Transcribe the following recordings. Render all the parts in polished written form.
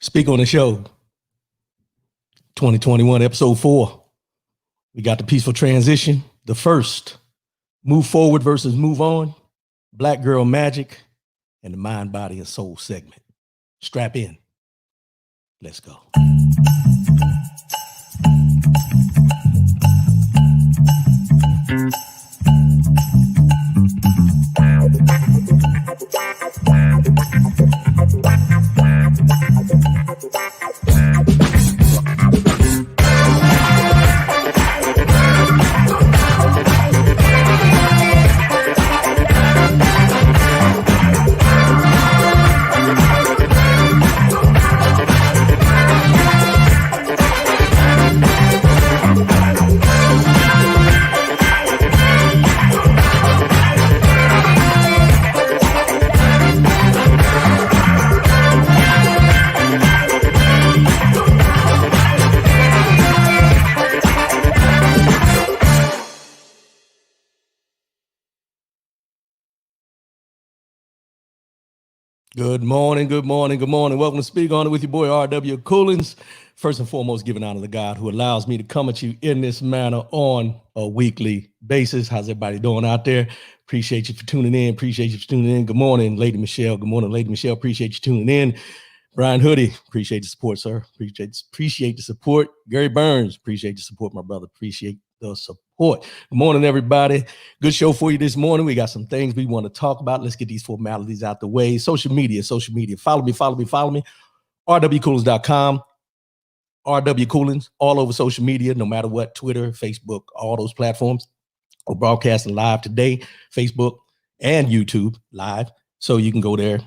Speak on the show, 2021, episode 4. We got the peaceful transition, the first, move forward versus move on, Black Girl Magic, and the mind, body, and soul segment. Strap in. Let's go. Good morning, good morning, good morning. Welcome to Speak On It with your boy, R.W. Coolins. First and foremost, giving honor to God who allows me to come at you in this manner on a weekly basis. How's everybody doing out there? Appreciate you for tuning in. Appreciate you for tuning in. Good morning, Lady Michelle. Good morning, Lady Michelle. Appreciate you tuning in. Brian Hoodie, appreciate the support, sir. Appreciate the support. Gary Burns, appreciate the support, my brother. Appreciate the support. Good morning, everybody. Good show for you this morning. We got some things we want to talk about. Let's get these formalities out the way. Social media. Follow me. rwcoolins.com. RW Coolins, all over social media, no matter what, Twitter, Facebook, all those platforms. We're broadcasting live today, Facebook and YouTube live. So you can go there,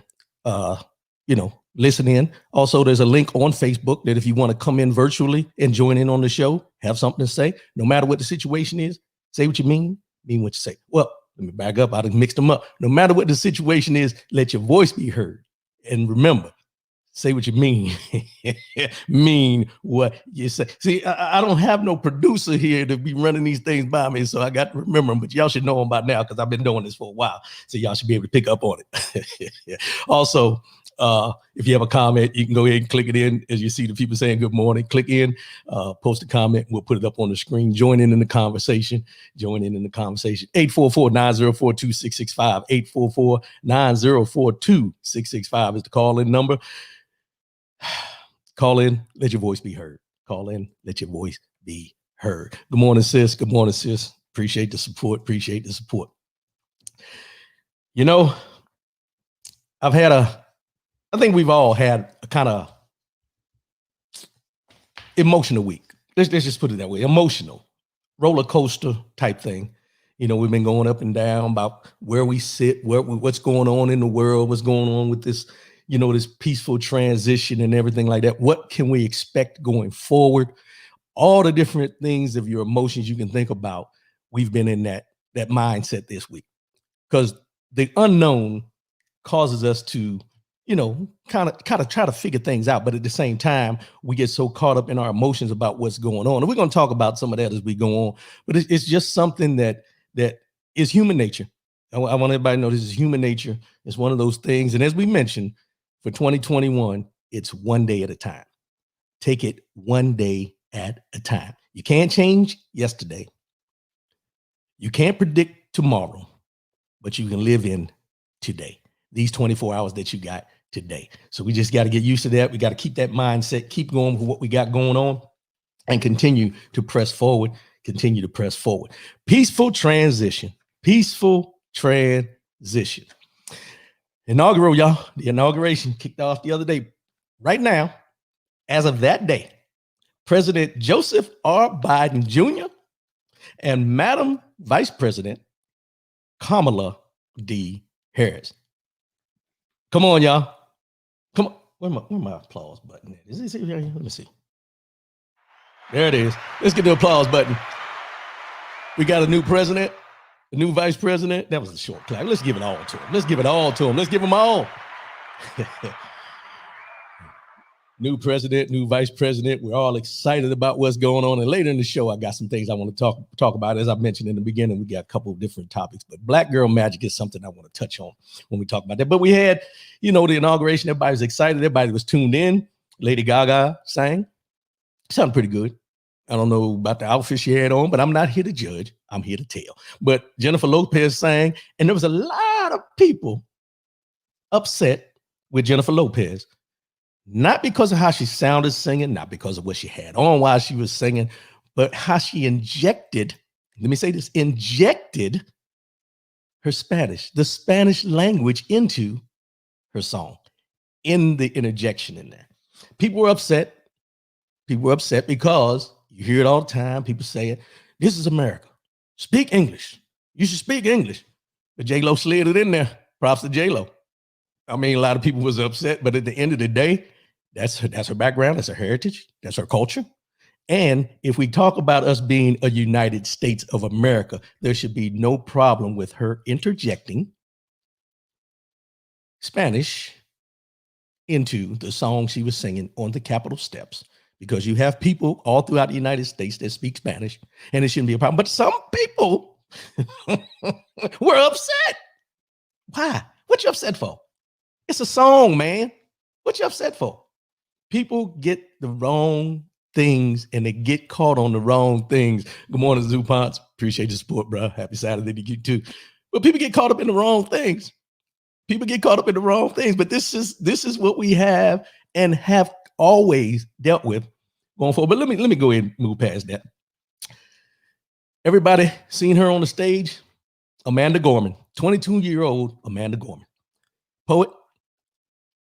listen in. Also, there's a link on Facebook that if you want to come in virtually and join in on the show, have something to say, no matter what the situation is, say what you mean what you say. Well, let me back up. I done mixed them up. No matter what the situation is, let your voice be heard. And remember, say what you mean. Mean what you say. See, I don't have no producer here to be running these things by me, so I got to remember them, but y'all should know them by now because I've been doing this for a while, so y'all should be able to pick up on it. Also, if you have a comment, you can go ahead and click it in as you see the people saying good morning. Click in, post a comment. We'll put it up on the screen. Join in the conversation. 844-904-2665. 844-904-2665 is the call-in number. Call in, let your voice be heard. Call in, let your voice be heard. Good morning, sis. Good morning, sis. Appreciate the support. You know, I think we've all had a kind of emotional week. Let's just put it that way. Emotional, roller coaster type thing. You know, we've been going up and down about where we sit, what's going on in the world, what's going on with this, this peaceful transition and everything like that. What can we expect going forward? All the different things of your emotions you can think about. We've been in that mindset this week because the unknown causes us to, kind of try to figure things out. But at the same time, we get so caught up in our emotions about what's going on. And we're going to talk about some of that as we go on. But it's just something that is human nature. I want everybody to know this is human nature. It's one of those things. And as we mentioned, for 2021, it's one day at a time. Take it one day at a time. You can't change yesterday. You can't predict tomorrow, but you can live in today. These 24 hours that you got today. So we just got to get used to that. We got to keep that mindset, keep going with what we got going on, and continue to press forward. Peaceful transition. Inaugural, y'all. The inauguration kicked off the other day. Right now, as of that day, President Joseph R. Biden Jr. and Madam Vice President Kamala D. Harris. Come on, y'all. Come on. Where my applause button? Is this here? Let me see. There it is. Let's get the applause button. We got a new president, a new vice president. That was a short clap. Let's give it all to him. Let's give them all. New president, new vice president. We're all excited about what's going on. And later in the show, I got some things I want to talk about. As I mentioned in the beginning, we got a couple of different topics, but Black Girl Magic is something I want to touch on when we talk about that. But we had, the inauguration. Everybody was excited. Everybody was tuned in. Lady Gaga sang. Sounded pretty good. I don't know about the outfit she had on, but I'm not here to judge. I'm here to tell. But Jennifer Lopez sang, and there was a lot of people upset with Jennifer Lopez, not because of how she sounded singing, not because of what she had on while she was singing, but how she injected, let me say this, injected her Spanish, the Spanish language into her song, in the interjection in there. People were upset. People were upset because you hear it all the time. People say it. This is America. Speak English. You should speak English. But J-Lo slid it in there. Props to J-Lo. I mean, a lot of people was upset, but at the end of the day, that's her background. That's her heritage. That's her culture. And if we talk about us being a United States of America, there should be no problem with her interjecting Spanish into the song she was singing on the Capitol steps, because you have people all throughout the United States that speak Spanish, and it shouldn't be a problem. But some people were upset. Why? What you upset for? It's a song, man. What you upset for? People get the wrong things and they get caught on the wrong things. Good morning, Zuponts. Appreciate the support, bro. Happy Saturday to you too. But people get caught up in the wrong things. People get caught up in the wrong things. But this is what we have and have always dealt with going forward. But let me go ahead and move past that. Everybody seen her on the stage? Amanda Gorman, 22-year-old Amanda Gorman, poet.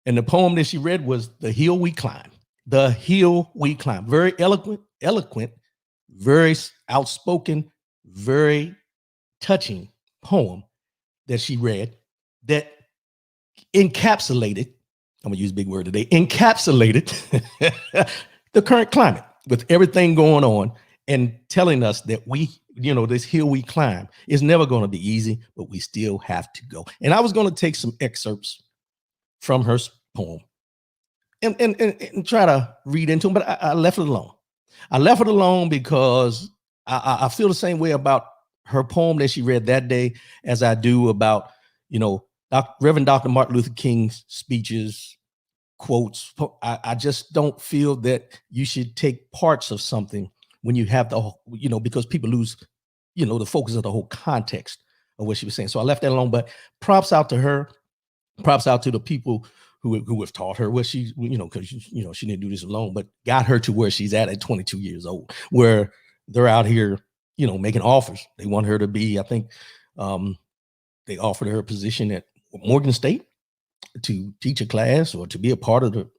And the poem that she read was The Hill We Climb. The Hill We Climb. Very eloquent, very outspoken, very touching poem that she read that encapsulated, I'm gonna use a big word today, encapsulated the current climate with everything going on, and telling us that this hill we climb is never going to be easy, but we still have to go. And I was going to take some excerpts from her poem and try to read into them, but I left it alone. I left it alone because I feel the same way about her poem that she read that day as I do about, Reverend Dr. Martin Luther King's speeches, quotes. I just don't feel that you should take parts of something when you have because people lose, the focus of the whole context of what she was saying. So I left that alone, but props out to her. Props out to the people who have taught her what she, because, she didn't do this alone, but got her to where she's at 22 years old, where they're out here, making offers. They want her to be, I think they offered her a position at Morgan State to teach a class or to be a part of the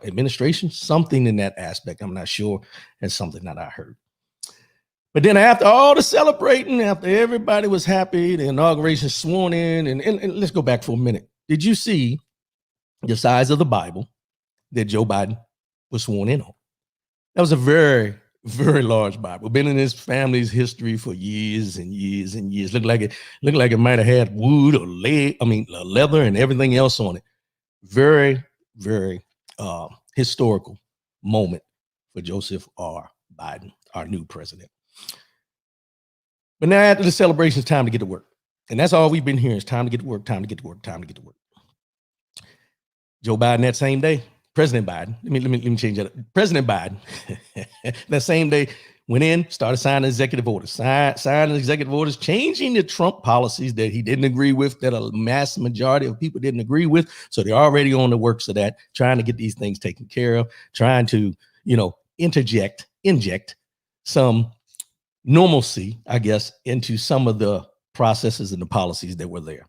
administration, something in that aspect. I'm not sure. That's something that I heard. But then after all the celebrating, after everybody was happy, the inauguration sworn in, and let's go back for a minute. Did you see the size of the Bible that Joe Biden was sworn in on? That was a very, very large Bible. Been in his family's history for years and years and years. Looked like it might have had wood or leather and everything else on it. Very, very historical moment for Joseph R. Biden, our new president. But now after the celebration, it's time to get to work. And that's all we've been hearing. It's time to get to work, time to get to work, time to get to work. Joe Biden that same day, President Biden, let me change that. President Biden, that same day, went in, started signing executive orders, signing executive orders, changing the Trump policies that he didn't agree with, that a mass majority of people didn't agree with. So they're already on the works of that, trying to get these things taken care of, trying to, inject some normalcy, I guess, into some of the processes and the policies that were there.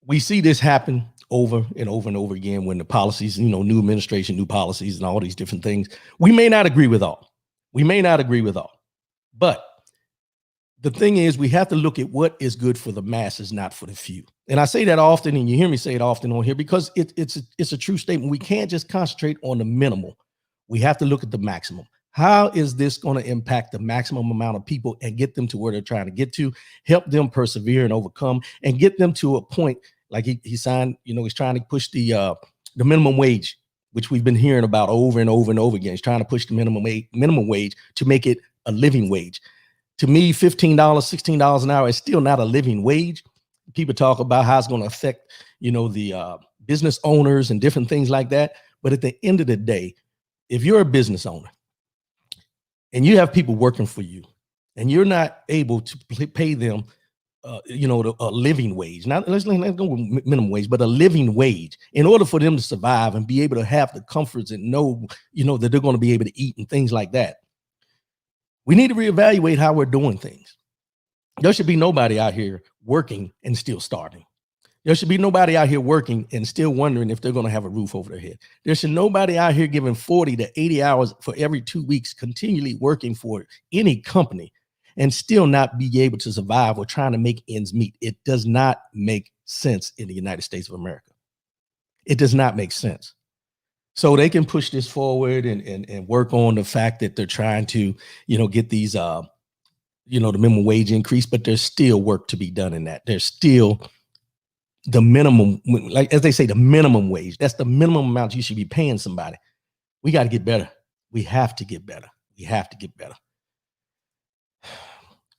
We see this happen over and over and over again when the policies, new administration, new policies, and all these different things. We may not agree with all. But the thing is, we have to look at what is good for the masses, not for the few. And I say that often, and you hear me say it often on here, because it's a true statement. We can't just concentrate on the minimal. We have to look at the maximum. How is this going to impact the maximum amount of people and get them to where they're trying to get to, help them persevere and overcome, and get them to a point like he signed, he's trying to push the minimum wage, which we've been hearing about over and over and over again. He's trying to push the minimum wage to make it a living wage. To me, $15, $16 an hour is still not a living wage. People talk about how it's going to affect, the business owners and different things like that. But at the end of the day, if you're a business owner and you have people working for you and you're not able to pay them a living wage. Not let's go with minimum wage, but a living wage in order for them to survive and be able to have the comforts and know, that they're going to be able to eat and things like that. We need to reevaluate how we're doing things. There should be nobody out here working and still starving. There should be nobody out here working and still wondering if they're going to have a roof over their head. There should nobody out here giving 40 to 80 hours for every 2 weeks, continually working for any company and still not be able to survive or trying to make ends meet. It does not make sense in the United States of America. It does not make sense. So they can push this forward and work on the fact that they're trying to, get these, the minimum wage increase, but there's still work to be done in that. There's still the minimum, like as they say, the minimum wage. That's the minimum amount you should be paying somebody. We got to get better. We have to get better. We have to get better.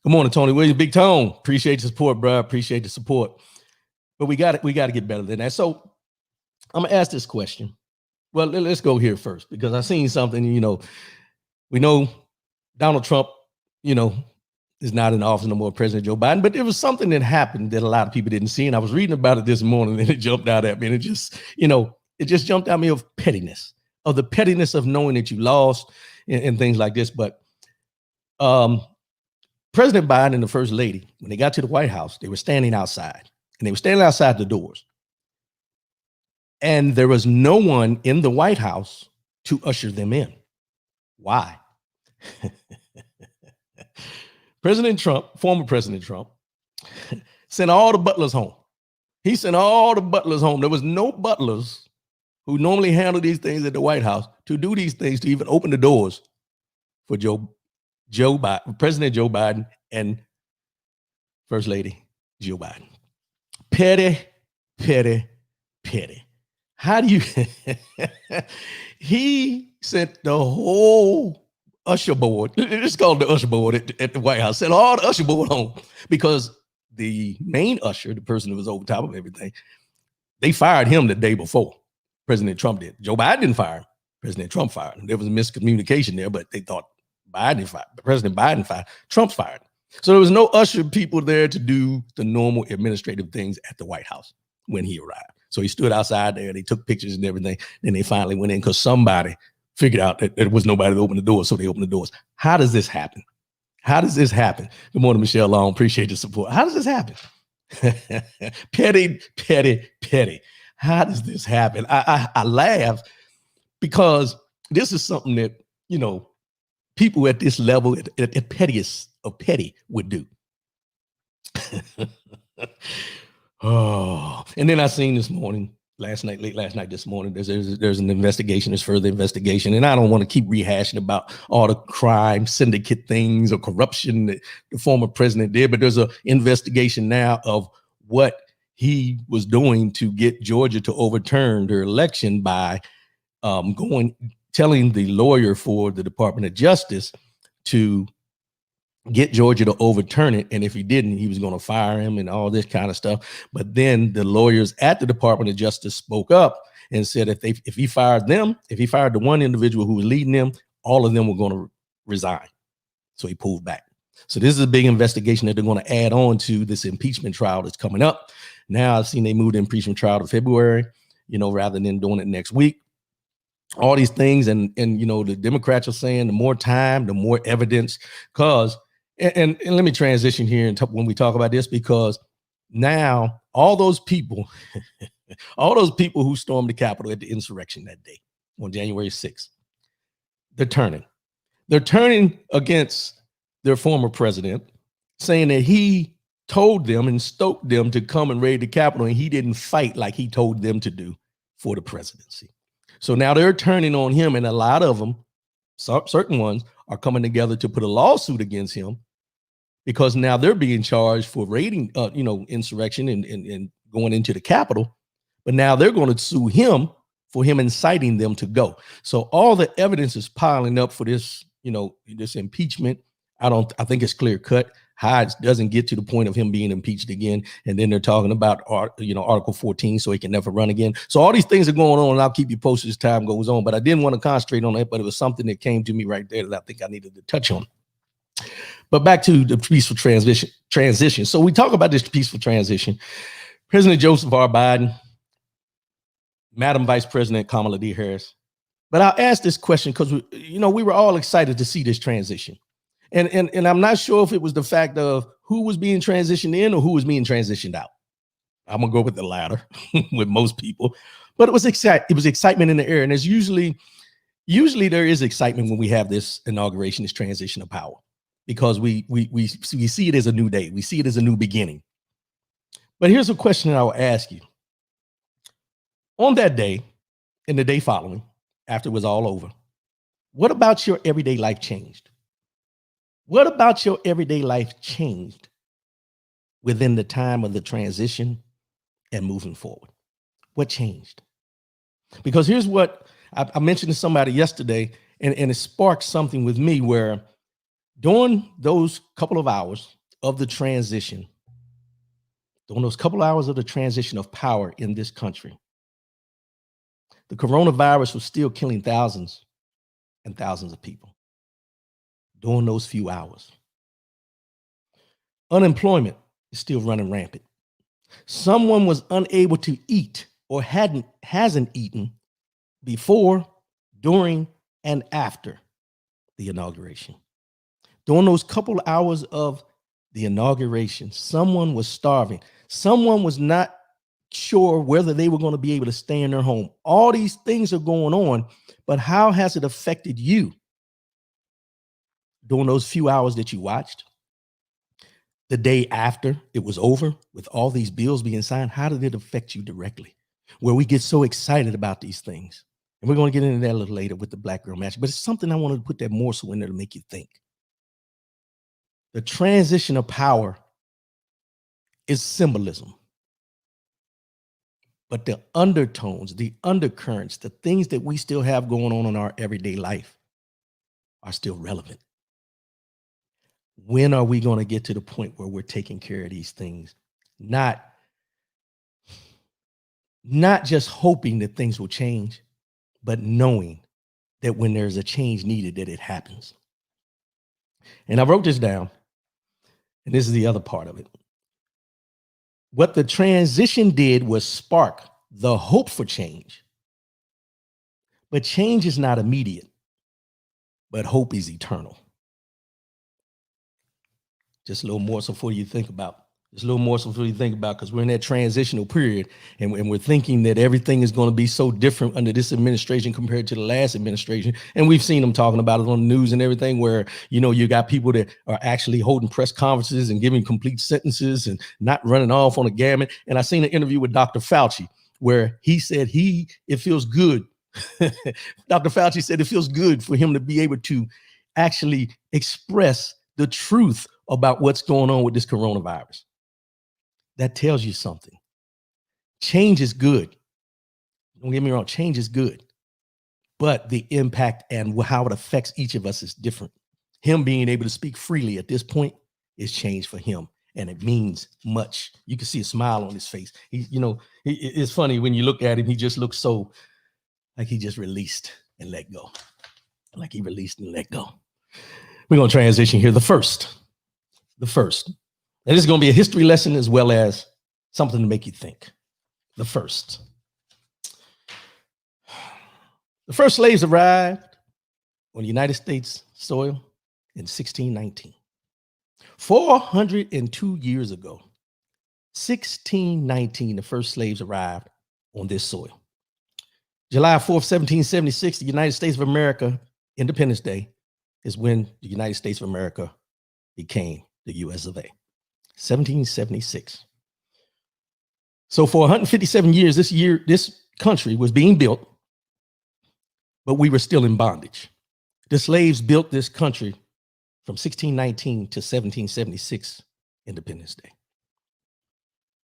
Good morning, Tony Williams. Big Tone. Appreciate the support, bro. Appreciate the support. But we got to get better than that. So I'm gonna ask this question. Well, let's go here first because I seen something. We know Donald Trump, is not in office no more, President Joe Biden. But there was something that happened that a lot of people didn't see, and I was reading about it this morning, and it jumped out at me. And it just jumped out at me of pettiness, of the pettiness of knowing that you lost and things like this. But President Biden and the First Lady, when they got to the White House, they were standing outside, and they were standing outside the doors. And there was no one in the White House to usher them in. Why? President Trump, former President Trump, sent all the butlers home. He sent all the butlers home. There was no butlers who normally handle these things at the White House to do these things, to even open the doors for President Joe Biden and First Lady Joe Biden. Petty, petty, petty. How do you? He sent the whole usher board. It's called the usher board at the White House. Sent all the usher board home because the main usher, the person who was over top of everything, they fired him the day before. President Trump did. Joe Biden didn't fire him. President Trump fired him. There was a miscommunication there, but they thought President Biden fired. Trump fired. So there was no usher people there to do the normal administrative things at the White House when he arrived. So he stood outside there. They took pictures and everything. Then they finally went in because somebody figured out that there was nobody to open the doors. So they opened the doors. How does this happen? How does this happen? Good morning, Michelle Long. Appreciate the support. How does this happen? Petty, petty, petty. How does this happen? I laugh because this is something that, people at this level, at pettiest of petty, would do. Oh, and then I seen this morning, late last night, this morning, there's an investigation, there's further investigation. And I don't want to keep rehashing about all the crime syndicate things or corruption that the former president did, but there's an investigation now of what he was doing to get Georgia to overturn their election by telling the lawyer for the Department of Justice to get Georgia to overturn it. And if he didn't, he was going to fire him and all this kind of stuff. But then the lawyers at the Department of Justice spoke up and said if he fired the one individual who was leading them, all of them were going to resign. So he pulled back. So this is a big investigation that they're going to add on to this impeachment trial that's coming up. Now I've seen they moved the impeachment trial to February, rather than doing it next week. All these things. And the Democrats are saying the more time, the more evidence, and let me transition here and when we talk about this, because now all those people who stormed the Capitol at the insurrection that day on January 6th, they're turning against their former president, saying that he told them and stoked them to come and raid the Capitol, and he didn't fight like he told them to do for the presidency. So now they're turning on him, and a lot of them, certain ones, are coming together to put a lawsuit against him because now they're being charged for raiding, insurrection and going into the Capitol. But now they're going to sue him for him inciting them to go. So all the evidence is piling up for this, this impeachment. I think it's clear cut. how it doesn't get to the point of him being impeached again. And then they're talking about Article 14, so he can never run again. So all these things are going on, and I'll keep you posted as time goes on. But I didn't want to concentrate on that, but it was something that came to me right there that I think I needed to touch on. But back to the peaceful transition. So we talk about this peaceful transition. President Joseph R. Biden, Madam Vice President Kamala D. Harris. But I'll ask this question because we were all excited to see this transition. And I'm not sure if it was the fact of who was being transitioned in or who was being transitioned out. I'm gonna go with the latter with most people. But it was excitement in the air. And there's usually there is excitement when we have this inauguration, this transition of power, because we see it as a new day. We see it as a new beginning. But here's a question that I will ask you. On that day, and the day following, after it was all over, what about your everyday life changed? What about your everyday life changed within the time of the transition and moving forward? What changed? Because here's what I mentioned to somebody yesterday, and it sparked something with me where during those couple of hours of the transition, of power in this country, the coronavirus was still killing thousands and thousands of people during those few hours. Unemployment is still running rampant. Someone was unable to eat or hasn't eaten before, during, and after the inauguration. During those couple hours of the inauguration, someone was starving. Someone was not sure whether they were going to be able to stay in their home. All these things are going on, but how has it affected you during those few hours that you watched? The day after it was over, with all these bills being signed, how did it affect you directly? Where we get so excited about these things. And we're going to get into that a little later with the Black Girl Magic, but it's something I wanted to put that morsel in there to make you think. The transition of power is symbolism. But the undertones, the undercurrents, the things that we still have going on in our everyday life are still relevant. When are we going to get to the point where we're taking care of these things? Not just hoping that things will change, but knowing that when there's a change needed, that it happens. And I wrote this down, and this is the other part of it. What the transition did was spark the hope for change. But change is not immediate, but hope is eternal. Just a little morsel for you to think about. Because we're in that transitional period, and we're thinking that everything is going to be so different under this administration compared to the last administration. And we've seen them talking about it on the news and everything, where, you got people that are actually holding press conferences and giving complete sentences and not running off on a gamut. And I seen an interview with Dr. Fauci where he said it feels good. Dr. Fauci said it feels good for him to be able to actually express the truth about what's going on with this coronavirus. That tells you something. Change is good. Don't get me wrong, change is good. But the impact and how it affects each of us is different. Him being able to speak freely at this point is change for him. And it means much. You can see a smile on his face. It's funny when you look at him, he just looks so like he just released and let go. Like he released and let go. We're going to transition here. The first. And this is going to be a history lesson as well as something to make you think. The first slaves arrived on United States soil in 1619. 402 years ago, 1619, the first slaves arrived on this soil. July 4th, 1776, the United States of America, Independence Day, is when the United States of America became the US of A. 1776. So for 157 years, this country was being built, but we were still in bondage. The slaves built this country from 1619 to 1776, Independence Day.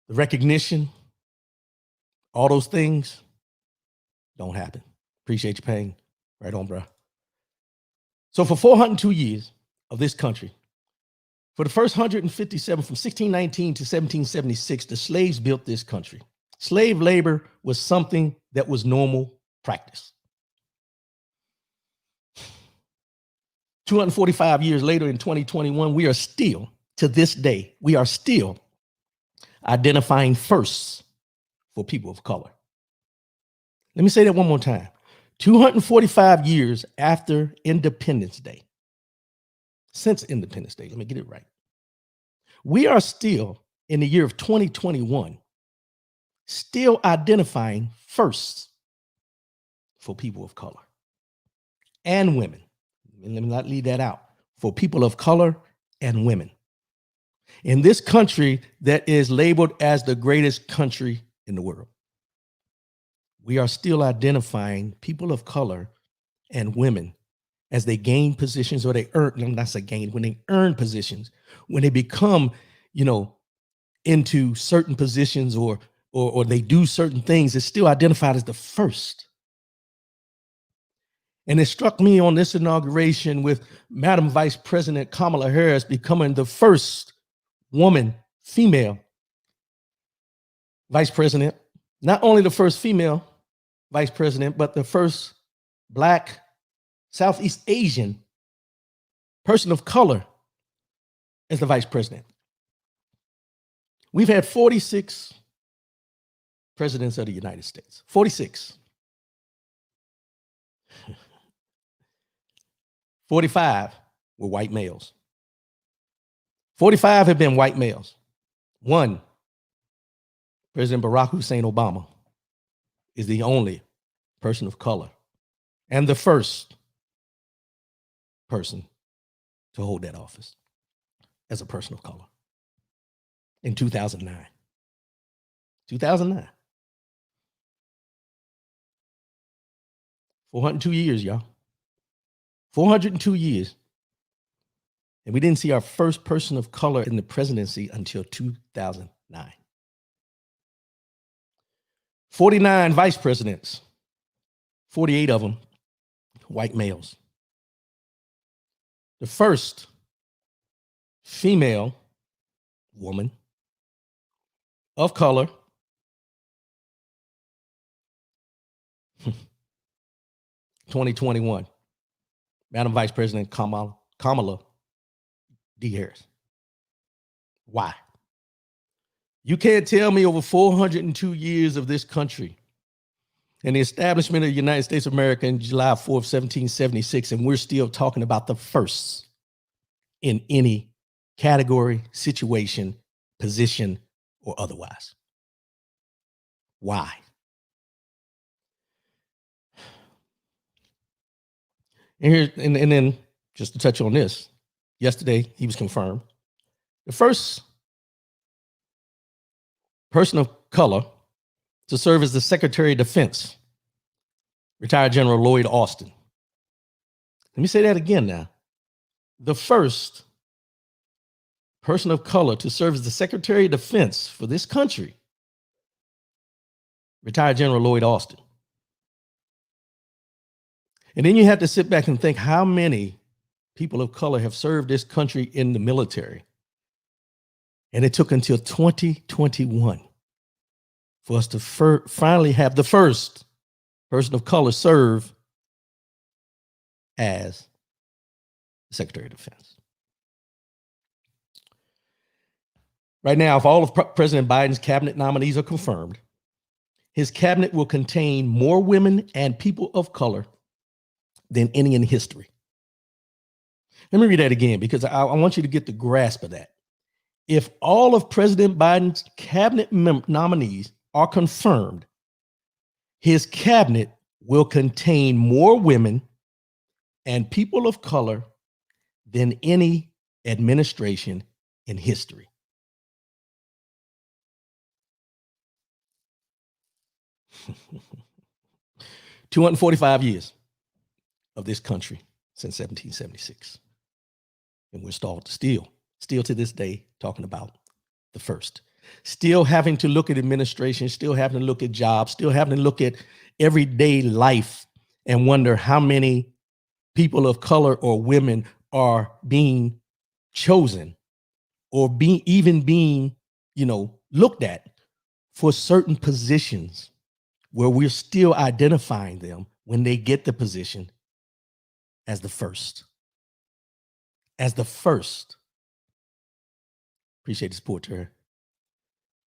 The recognition, all those things don't happen. Appreciate your pain. Right on, bro. So for 402 years of this country, For the first 157, from 1619 to 1776, the slaves built this country. Slave labor was something that was normal practice. 245 years later, in 2021, we are still, to this day, we are still identifying firsts for people of color. Let me say that one more time. 245 years after Independence Day, since Independence Day, let me get it right. We are still, in the year of 2021, still identifying firsts for people of color and women. And let me not leave that out. For people of color and women. In this country that is labeled as the greatest country in the world, we are still identifying people of color and women as they gain positions, or they earn, not say gain, when they earn positions, when they become, into certain positions or they do certain things, it's still identified as the first. And it struck me on this inauguration with Madam Vice President Kamala Harris becoming the first woman, female vice president, not only the first female vice president, but the first Black, Southeast Asian person of color as the vice president. We've had 46 presidents of the United States, 46. 45 were white males. 45 have been white males. One, President Barack Hussein Obama, is the only person of color and the first person to hold that office as a person of color in 2009. 2009. 402 years, y'all. 402 years. And we didn't see our first person of color in the presidency until 2009. 49 vice presidents, 48 of them white males. The first female woman of color, 2021, Madam Vice President Kamala D. Harris. Why? You can't tell me over 402 years of this country and the establishment of the United States of America in July 4th, 1776, and we're still talking about the firsts in any category, situation, position, or otherwise. Why? And then just to touch on this, yesterday he was confirmed. The first person of color to serve as the Secretary of Defense, retired General Lloyd Austin. Let me say that again now. The first person of color to serve as the Secretary of Defense for this country, retired General Lloyd Austin. And then you have to sit back and think how many people of color have served this country in the military. And it took until 2021 for us to finally have the first person of color serve as Secretary of Defense. Right now, if all of President Biden's cabinet nominees are confirmed, his cabinet will contain more women and people of color than any in history. Let me read that again, because I want you to get the grasp of that. If all of President Biden's cabinet nominees are confirmed, his cabinet will contain more women and people of color than any administration in history. "245 years of this country since 1776. And we're still to this day, talking about the first. Still having to look at administration, still having to look at jobs, still having to look at everyday life and wonder how many people of color or women are being chosen or even being, looked at for certain positions where we're still identifying them when they get the position as the first. As the first. Appreciate the support to her.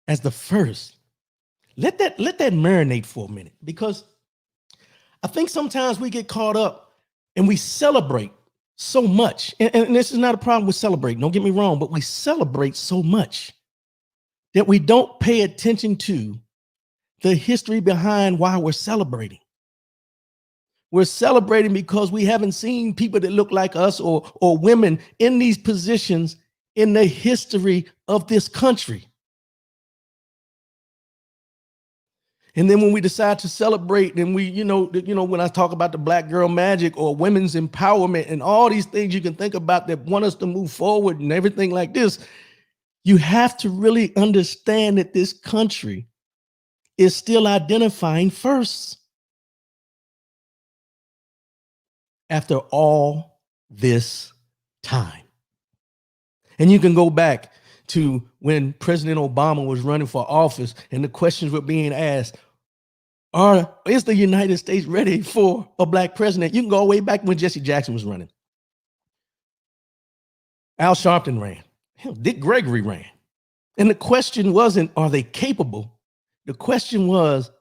As the first. Let that marinate for a minute, because I think sometimes we get caught up and we celebrate so much. And this is not a problem with celebrating, don't get me wrong, but we celebrate so much that we don't pay attention to the history behind why we're celebrating. We're celebrating because we haven't seen people that look like us or women in these positions in the history of this country. And then when we decide to celebrate, and we, when I talk about the Black girl magic or women's empowerment and all these things you can think about that want us to move forward and everything like this, you have to really understand that this country is still identifying first. After all this time. And you can go back to when President Obama was running for office and the questions were being asked, is the United States ready for a Black president? You can go way back when Jesse Jackson was running. Al Sharpton ran. Dick Gregory ran. And the question wasn't, are they capable? The question was,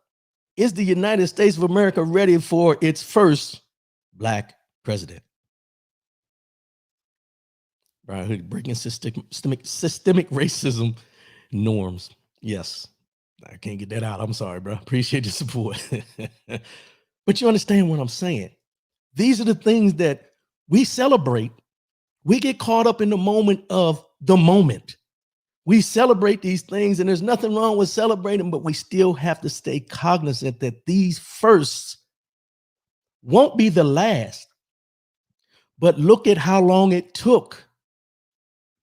is the United States of America ready for its first Black president? Brian Hood, breaking systemic racism norms. Yes, I can't get that out. I'm sorry, bro. Appreciate your support. But you understand what I'm saying. These are the things that we celebrate. We get caught up in the moment of the moment. We celebrate these things, and there's nothing wrong with celebrating, but we still have to stay cognizant that these firsts won't be the last. But look at how long it took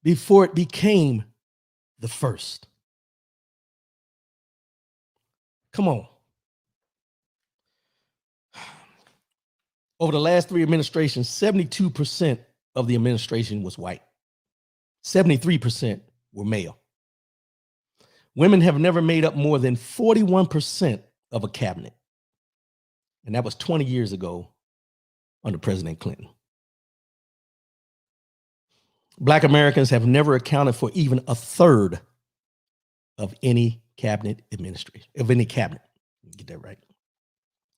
before it became the first. Come on. Over the last 3 administrations, 72% of the administration was white. 73% were male. Women have never made up more than 41% of a cabinet. And that was 20 years ago under President Clinton. Black Americans have never accounted for even a third of any cabinet administration, of any cabinet. Get that right.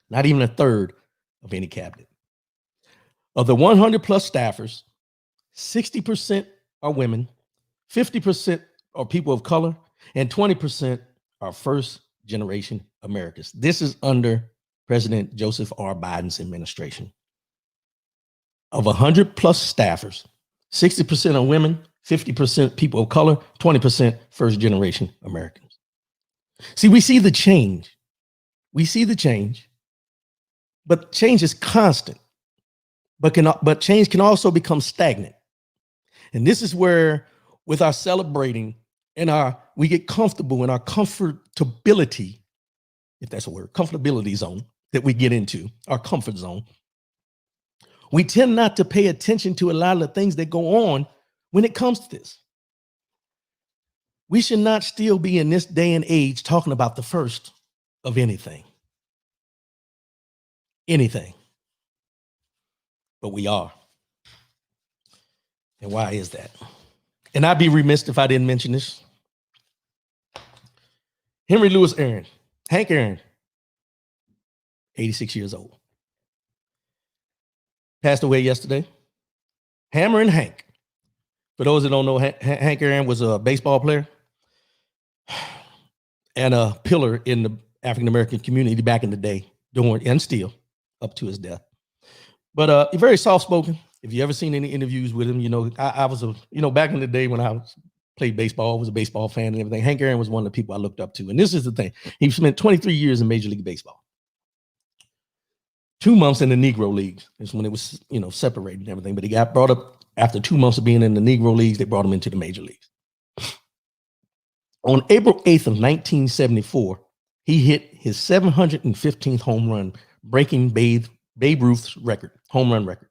Not even a third of any cabinet. Of the 100 plus staffers, 60% are women, 50% are people of color, and 20% are first generation Americans. This is under President Joseph R. Biden's administration. Of 100 plus staffers, 60% are women, 50% people of color, 20% first generation Americans. See, we see the change. We see the change, but change is constant. But change can also become stagnant. And this is where, with our celebrating and we get comfortable in our comfortability, if that's a word, comfortability zone that we get into, our comfort zone. We tend not to pay attention to a lot of the things that go on when it comes to this. We should not still be in this day and age talking about the first of anything. Anything. But we are. And why is that? And I'd be remiss if I didn't mention this. Henry Louis Aaron, Hank Aaron, 86 years old. Passed away yesterday. Hammer and Hank. For those that don't know, Hank Aaron was a baseball player and a pillar in the African-American community back in the day, during and still up to his death. But very soft-spoken. If you ever seen any interviews with him, I was back in the day when I played baseball, I was a baseball fan and everything. Hank Aaron was one of the people I looked up to. And this is the thing. He spent 23 years in Major League Baseball. 2 months in the Negro Leagues is when it was, separated and everything. But he got brought up after 2 months of being in the Negro Leagues. They brought him into the Major Leagues. On April 8th of 1974, he hit his 715th home run, breaking Babe Ruth's record, home run record.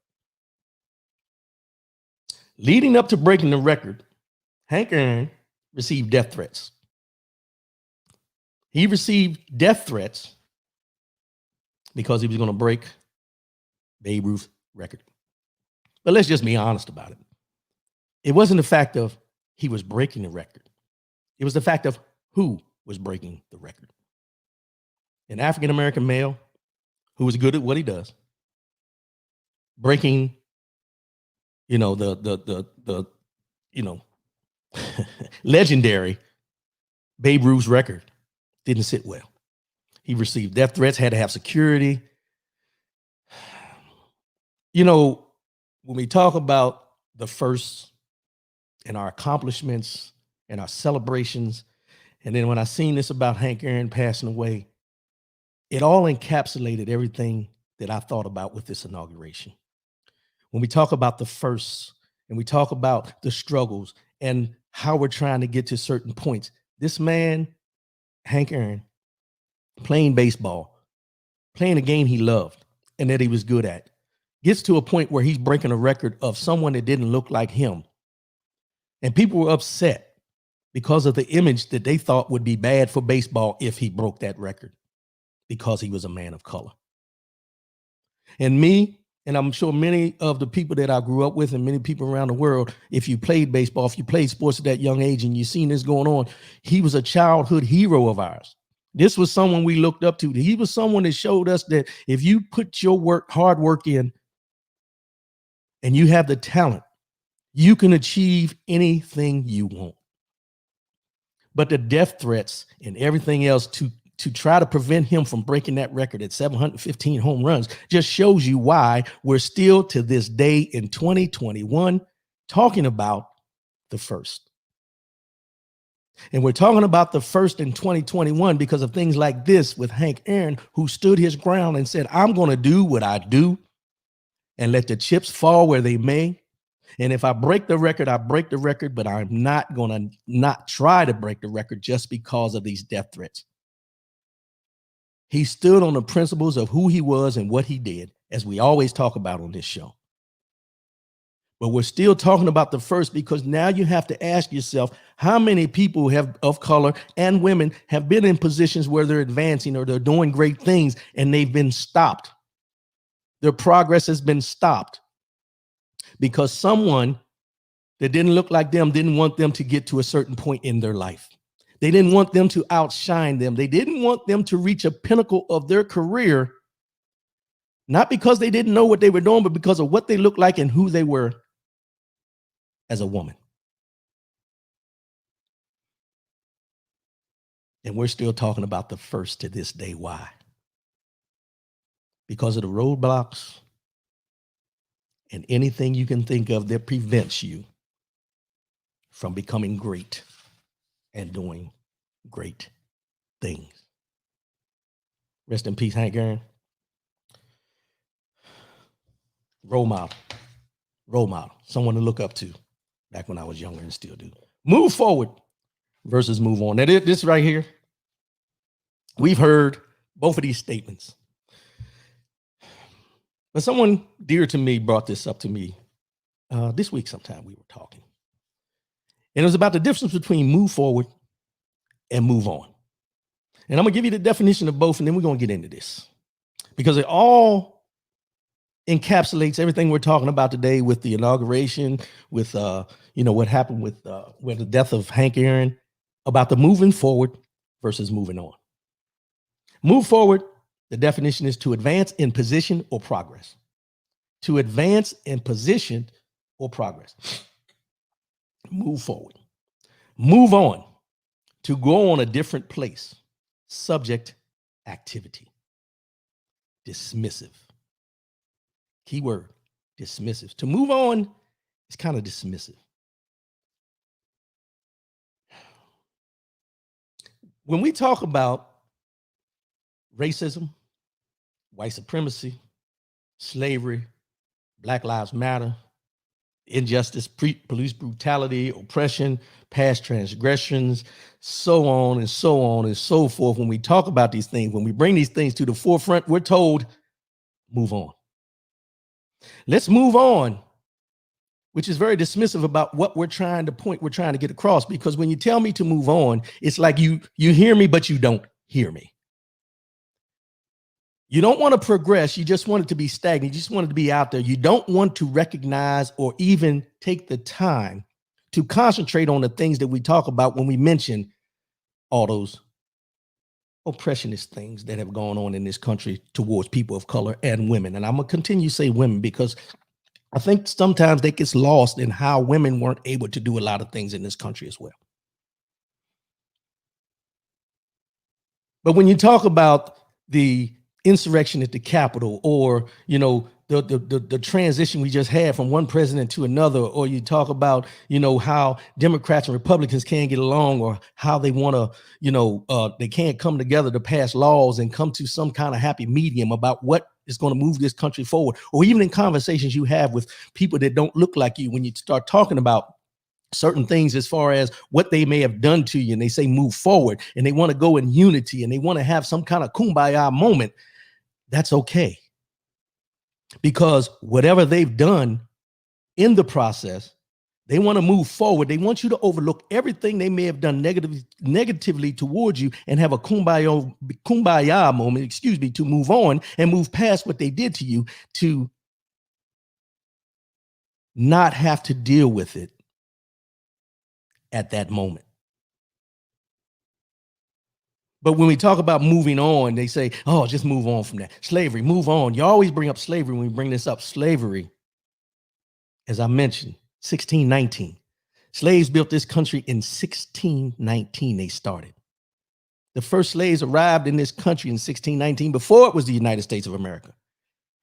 Leading up to breaking the record, Hank Aaron received death threats. He received death threats because he was going to break Babe Ruth's record. But let's just be honest about it. It wasn't the fact of he was breaking the record. It was the fact of who was breaking the record. An African-American male who was good at what he does, breaking, the legendary Babe Ruth's record didn't sit well. He received death threats, had to have security. When we talk about the first and our accomplishments and our celebrations, and then when I seen this about Hank Aaron passing away, it all encapsulated everything that I thought about with this inauguration. When we talk about the first and we talk about the struggles and how we're trying to get to certain points, this man, Hank Aaron, playing baseball, playing a game he loved and that he was good at, gets to a point where he's breaking a record of someone that didn't look like him. And people were upset because of the image that they thought would be bad for baseball if he broke that record, because he was a man of color. And me, and I'm sure many of the people that I grew up with and many people around the world, if you played baseball, if you played sports at that young age and you've seen this going on, he was a childhood hero of ours. This was someone we looked up to. He was someone that showed us that if you put your hard work in and you have the talent, you can achieve anything you want. But the death threats and everything else to try to prevent him from breaking that record at 715 home runs just shows you why we're still to this day in 2021 talking about the first. And we're talking about the first in 2021 because of things like this with Hank Aaron, who stood his ground and said, I'm going to do what I do and let the chips fall where they may. And if I break the record, I break the record, but I'm not going to not try to break the record just because of these death threats. He stood on the principles of who he was and what he did, as we always talk about on this show. But we're still talking about the first because now you have to ask yourself, how many people of color and women have been in positions where they're advancing or they're doing great things and they've been stopped? Their progress has been stopped because someone that didn't look like them didn't want them to get to a certain point in their life. They didn't want them to outshine them. They didn't want them to reach a pinnacle of their career, not because they didn't know what they were doing, but because of what they looked like and who they were as a woman. And we're still talking about the first to this day. Why? Because of the roadblocks and anything you can think of that prevents you from becoming great and doing great things. Rest in peace, Hank Aaron. Role model, someone to look up to back when I was younger and still do. Move forward versus move on. Now, this right here, we've heard both of these statements. But someone dear to me brought this up to me this week sometime. We were talking. And it was about the difference between move forward and move on. And I'm going to give you the definition of both, and then we're going to get into this. Because it all encapsulates everything we're talking about today with the inauguration, with what happened with the death of Hank Aaron, about the moving forward versus moving on. Move forward, the definition is to advance in position or progress. To advance in position or progress. Move forward. Move on. To go on a different place. Subject, activity. Dismissive. Keyword, dismissive. To move on is kind of dismissive. When we talk about racism, white supremacy, slavery, Black Lives Matter, injustice, police brutality, oppression, past transgressions, so on and so on and so forth. When we talk about these things, when we bring these things to the forefront, we're told, move on. Let's move on which is very dismissive about what we're trying to get across. Because when you tell me to move on, it's like you hear me, but you don't hear me. You don't want to progress. You just want it to be stagnant. You just want it to be out there. You don't want to recognize or even take the time to concentrate on the things that we talk about when we mention all those oppressionist things that have gone on in this country towards people of color and women. And I'm going to continue to say women, because I think sometimes they get lost in how women weren't able to do a lot of things in this country as well. But when you talk about the insurrection at the Capitol, or, you know, the transition we just had from one president to another, or you talk about, you know, how Democrats and Republicans can't get along, or how they want to, you know, they can't come together to pass laws and come to some kind of happy medium about what is going to move this country forward, or even in conversations you have with people that don't look like you, when you start talking about certain things as far as what they may have done to you, and they say move forward, and they want to go in unity, and they want to have some kind of kumbaya moment, that's okay. Because whatever they've done in the process, they want to move forward. They want you to overlook everything they may have done negatively towards you, and have a kumbaya moment, to move on and move past what they did to you, to not have to deal with it at that moment. But when we talk about moving on, they say, oh, just move on from that. Slavery, move on. You always bring up slavery when we bring this up. Slavery, as I mentioned, 1619. Slaves built this country in 1619, they started. The first slaves arrived in this country in 1619, before it was the United States of America.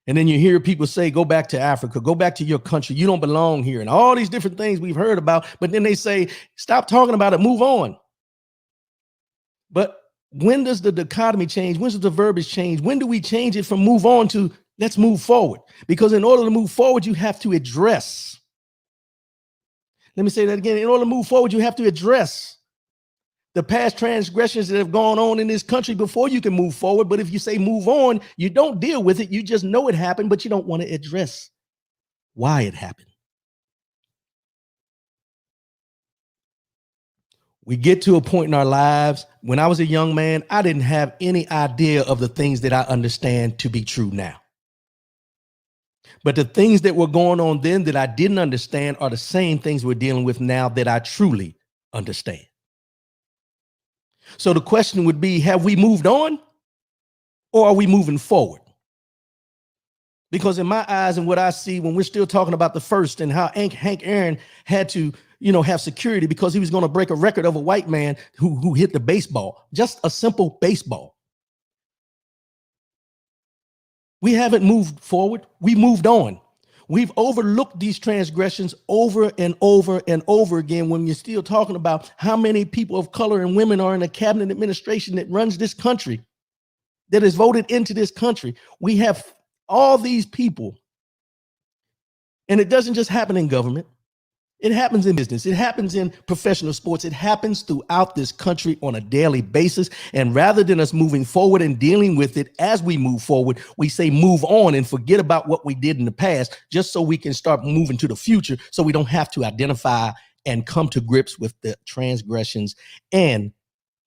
And then you hear people say, go back to Africa, go back to your country. You don't belong here. And all these different things we've heard about. But then they say, stop talking about it, move on. But when does the dichotomy change? When does the verbiage change? When do we change it from move on to let's move forward? Because in order to move forward, you have to address. Let me say that again. In order to move forward, you have to address the past transgressions that have gone on in this country before you can move forward. But if you say move on, you don't deal with it. You just know it happened, but you don't want to address why it happened. We get to a point in our lives. When I was a young man, I didn't have any idea of the things that I understand to be true now. But the things that were going on then that I didn't understand are the same things we're dealing with now that I truly understand. So the question would be, have we moved on, or are we moving forward? Because in my eyes and what I see, when we're still talking about the first and how Hank Aaron had to, have security because he was going to break a record of a white man who hit the baseball, just a simple baseball. We haven't moved forward. We moved on. We've overlooked these transgressions over and over and over again, when you're still talking about how many people of color and women are in the cabinet administration that runs this country, that is voted into this country. We have all these people, and it doesn't just happen in government. It happens in business. It happens in professional sports. It happens throughout this country on a daily basis. And rather than us moving forward and dealing with it as we move forward, we say move on and forget about what we did in the past, just so we can start moving to the future, so we don't have to identify and come to grips with the transgressions and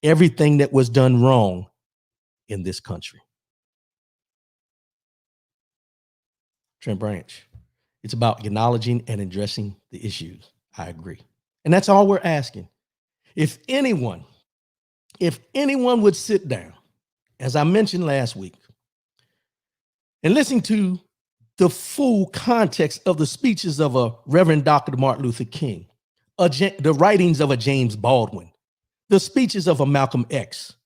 everything that was done wrong in this country. Trent Branch. It's about acknowledging and addressing the issues. I agree. And that's all we're asking. If anyone would sit down, as I mentioned last week, and listen to the full context of the speeches of a Reverend Dr. Martin Luther King, the writings of a James Baldwin, the speeches of a Malcolm X,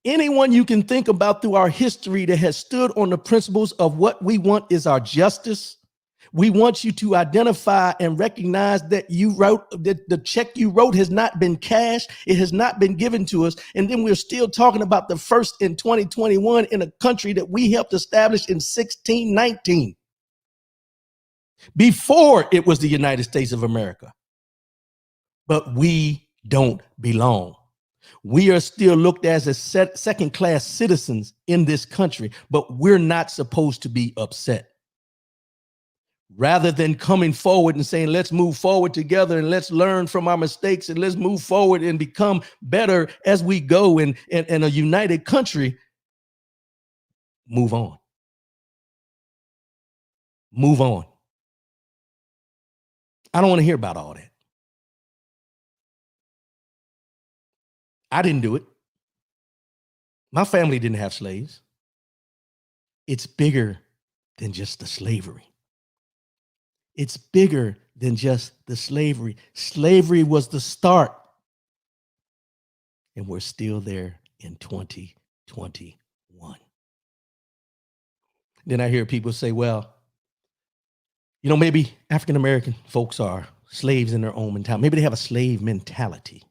anyone you can think about through our history that has stood on the principles of what we want is our justice. We want you to identify and recognize that you wrote, that the check you wrote has not been cashed. It has not been given to us. And then we're still talking about the first in 2021 in a country that we helped establish in 1619, before it was the United States of America. But we don't belong. We are still looked at as second-class citizens in this country, but we're not supposed to be upset. rather than coming forward and saying, let's move forward together and let's learn from our mistakes and let's move forward and become better as we go in a united country. Move on. Move on. I don't want to hear about all that. I didn't do it. My family didn't have slaves. It's bigger than just the slavery. It's bigger than just the slavery. Slavery was the start. And we're still there in 2021. Then I hear people say, well, maybe African-American folks are slaves in their own mentality. Maybe they have a slave mentality.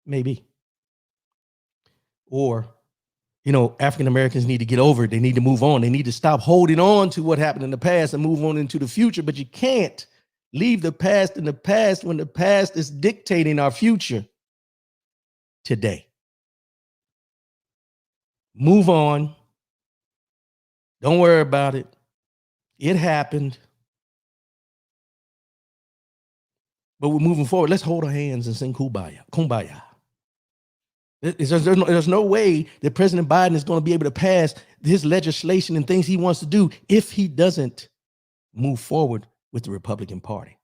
Maybe. Or, African-Americans need to get over it. They need to move on. They need to stop holding on to what happened in the past and move on into the future. But you can't leave the past in the past when the past is dictating our future today. Move on. Don't worry about it. It happened. But we're moving forward. Let's hold our hands and sing Kumbaya. Kumbaya. There's no way that President Biden is going to be able to pass his legislation and things he wants to do if he doesn't move forward with the Republican Party.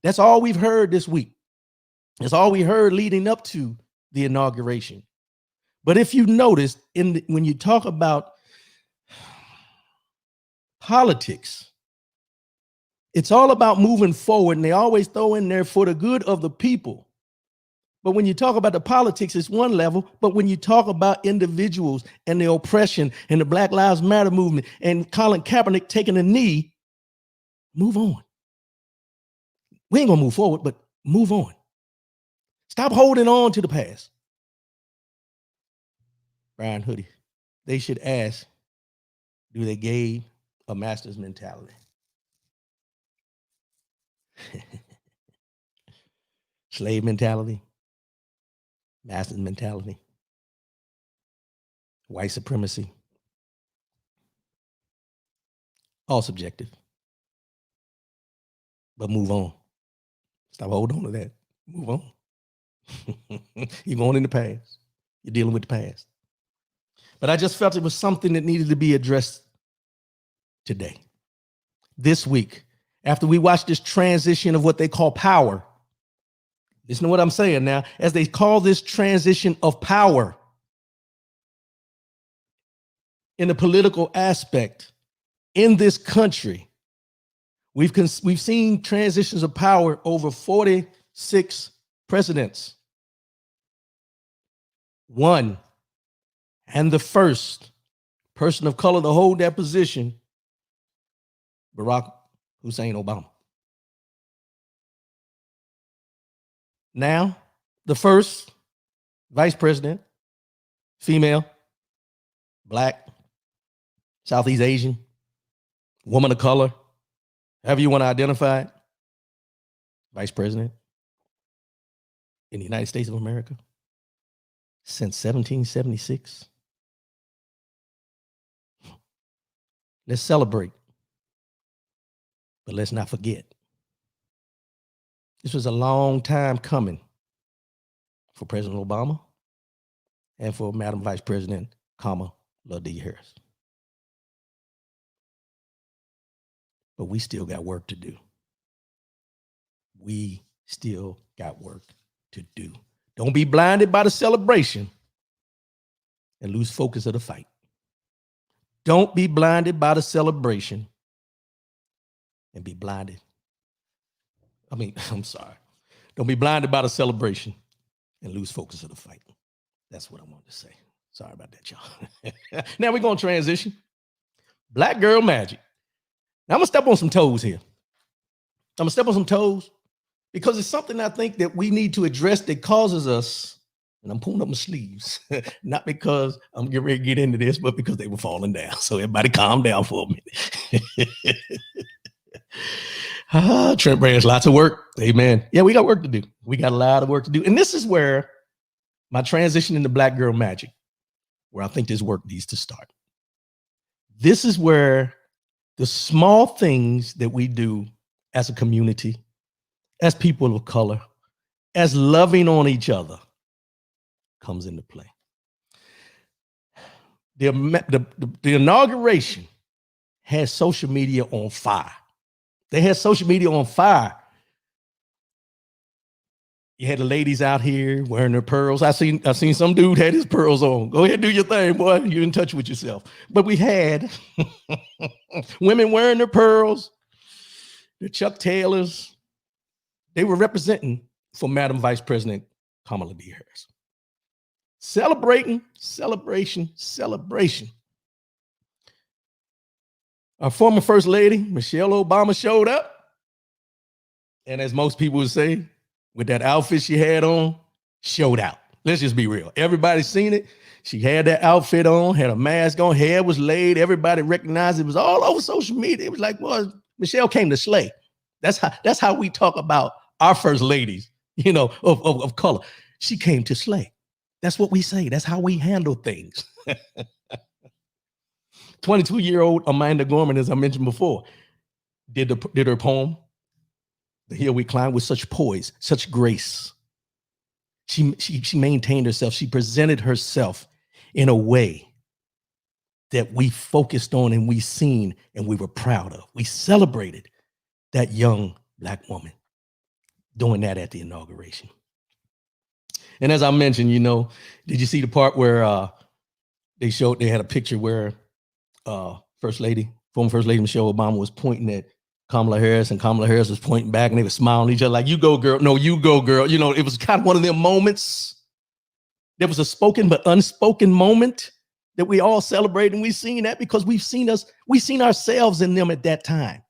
That's all we've heard this week. That's all we heard leading up to the inauguration. But if you notice, when you talk about politics, it's all about moving forward, and they always throw in there for the good of the people. But when you talk about the politics, it's one level. But when you talk about individuals and the oppression and the Black Lives Matter movement and Colin Kaepernick taking a knee, move on. We ain't gonna move forward, but move on. Stop holding on to the past. Brian Hoodie, they should ask, do they gain a master's mentality? Slave mentality, master's mentality, white supremacy, all subjective. But move on. Stop holding on to that. Move on. You're going in the past. You're dealing with the past. But I just felt it was something that needed to be addressed today, this week, after we watched this transition of what they call power. Listen to what I'm saying now. As they call this transition of power in the political aspect in this country, we've seen transitions of power over 46 presidents. One, and the first person of color to hold that position, Barack Hussein Obama. Now, the first vice president, female, Black, Southeast Asian, woman of color, however you want to identify it, vice president in the United States of America since 1776. Let's celebrate, but let's not forget. This was a long time coming for President Obama and for Madam Vice President Kamala Harris. But we still got work to do. We still got work to do. Don't be blinded by the celebration and lose focus of the fight. Don't be blinded by the celebration and be blinded. I'm sorry. Don't be blinded by the celebration and lose focus of the fight. That's what I wanted to say. Sorry about that, y'all. Now we're going to transition. Black girl magic. Now I'm going to step on some toes here. I'm going to step on some toes because it's something I think that we need to address that causes us, and I'm pulling up my sleeves, not because I'm getting ready to get into this, but because they were falling down. So everybody calm down for a minute. Trent Branch, lots of work. Amen. Yeah, we got work to do. We got a lot of work to do. And this is where my transition into Black girl magic, where I think this work needs to start. This is where The small things that we do as a community, as people of color, as loving on each other comes into play. The inauguration had social media on fire. They had social media on fire. You had the ladies out here wearing their pearls. I seen some dude had his pearls on. Go ahead, do your thing, boy. You're in touch with yourself. But we had women wearing their pearls, the Chuck Taylors. They were representing for Madam Vice President Kamala D. Harris. Celebrating, celebration, celebration. Our former First Lady, Michelle Obama, showed up. And as most people would say, with that outfit she had on, showed out. Let's just be real. Everybody's seen it. She had that outfit on, had a mask on, hair was laid. Everybody recognized it. It was all over social media. It was like, well, Michelle came to slay. That's how we talk about our first ladies, of color. She came to slay. That's what we say. That's how we handle things. 22-year-old Amanda Gorman, as I mentioned before, did her poem, The Hill We Climb, with such poise, such grace. She maintained herself. She presented herself in a way that we focused on and we seen and we were proud of. We celebrated that young Black woman doing that at the inauguration. And as I mentioned, did you see the part where they had a picture where former First Lady Michelle Obama was pointing at Kamala Harris, and Kamala Harris was pointing back, and they were smiling at each other like, you go, girl. No, you go, girl. It was kind of one of them moments. There was a spoken but unspoken moment that we all celebrate, and we've seen that because we've seen ourselves in them at that time.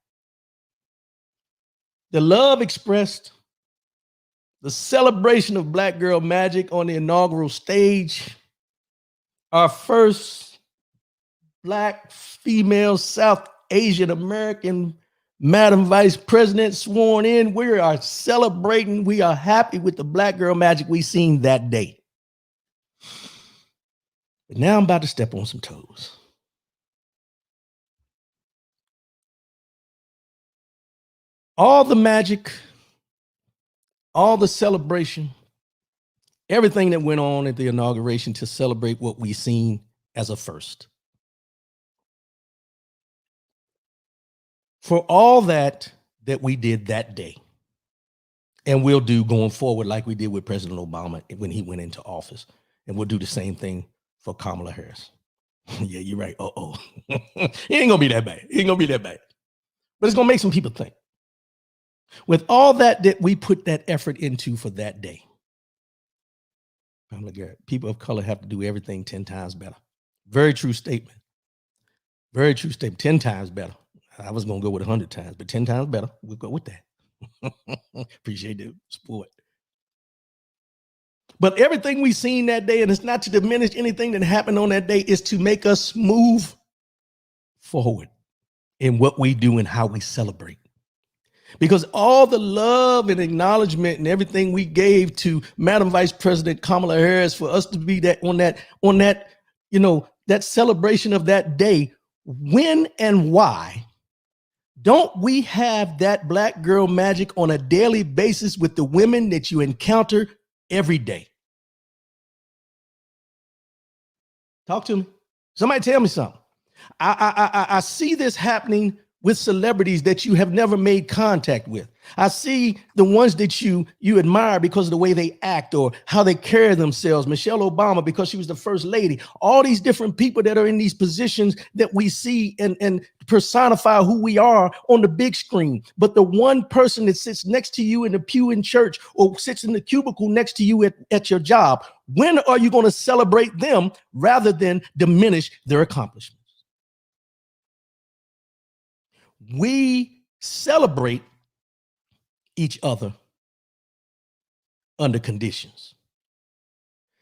The love expressed, the celebration of Black girl magic on the inaugural stage, our first Black female South Asian American Madam Vice President sworn in. We are celebrating. We are happy with the Black girl magic we seen that day. But now I'm about to step on some toes. All the magic, all the celebration, everything that went on at the inauguration to celebrate what we seen as a first. For all that we did that day, and we'll do going forward like we did with President Obama when he went into office, and we'll do the same thing for Kamala Harris. Yeah, you're right. It ain't gonna be that bad. It ain't gonna be that bad. But it's gonna make some people think. With all that we put that effort into for that day, people of color have to do everything 10 times better. Very true statement. Very true statement. 10 times better. I was going to go with 100 times, but 10 times better. We'll go with that. Appreciate the support. But everything we seen that day, and it's not to diminish anything that happened on that day, is to make us move forward in what we do and how we celebrate. Because all the love and acknowledgement and everything we gave to Madam Vice President Kamala Harris, for us to be that on that, that celebration of that day, when and why don't we have that Black girl magic on a daily basis with the women that you encounter every day? Talk to me. Somebody tell me something. I see this happening with celebrities that you have never made contact with. I see the ones that you admire because of the way they act or how they carry themselves. Michelle Obama, because she was the first lady. All these different people that are in these positions that we see and personify who we are on the big screen. But the one person that sits next to you in the pew in church or sits in the cubicle next to you at your job, when are you going to celebrate them rather than diminish their accomplishments? We celebrate each other under conditions.